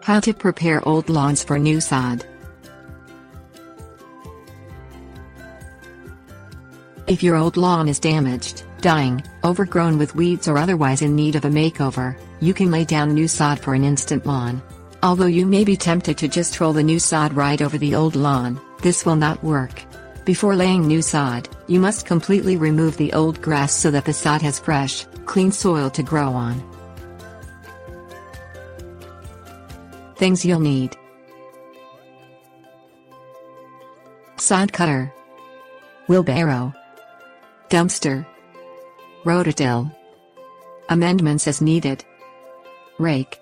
How to prepare old lawns for new sod. If your old lawn is damaged, dying, overgrown with weeds or otherwise in need of a makeover, you can lay down new sod for an instant lawn. Although you may be tempted to just roll the new sod right over the old lawn, this will not work. Before laying new sod, you must completely remove the old grass so that the sod has fresh, clean soil to grow on. Things you'll need: sod cutter, wheelbarrow, dumpster, rototill. Amendments as needed: rake,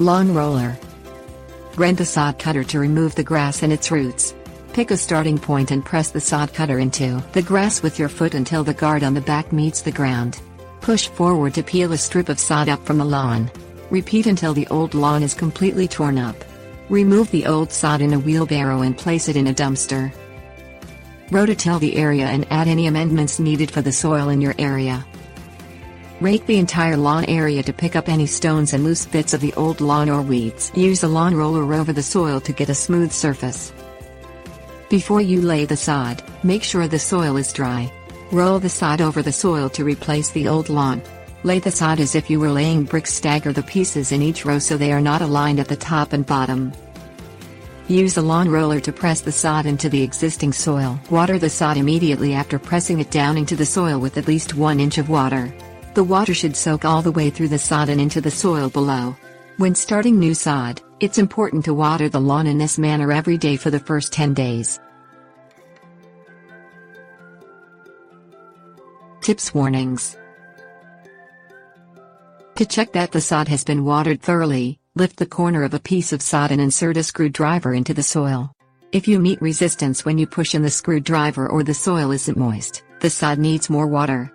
lawn roller. Rent a sod cutter to remove the grass and its roots. Pick a starting point and press the sod cutter into the grass with your foot until the guard on the back meets the ground. Push forward to peel a strip of sod up from the lawn. Repeat until the old lawn is completely torn up. Remove the old sod in a wheelbarrow and place it in a dumpster. Rototill the area and add any amendments needed for the soil in your area. Rake the entire lawn area to pick up any stones and loose bits of the old lawn or weeds. Use a lawn roller over the soil to get a smooth surface. Before you lay the sod, make sure the soil is dry. Roll the sod over the soil to replace the old lawn. Lay the sod as if you were laying bricks. Stagger the pieces in each row so they are not aligned at the top and bottom. Use a lawn roller to press the sod into the existing soil. Water the sod immediately after pressing it down into the soil with at least 1 inch of water. The water should soak all the way through the sod and into the soil below. When starting new sod, it's important to water the lawn in this manner every day for the first 10 days. Tips: warnings. To check that the sod has been watered thoroughly, lift the corner of a piece of sod and insert a screwdriver into the soil. If you meet resistance when you push in the screwdriver or the soil isn't moist, the sod needs more water.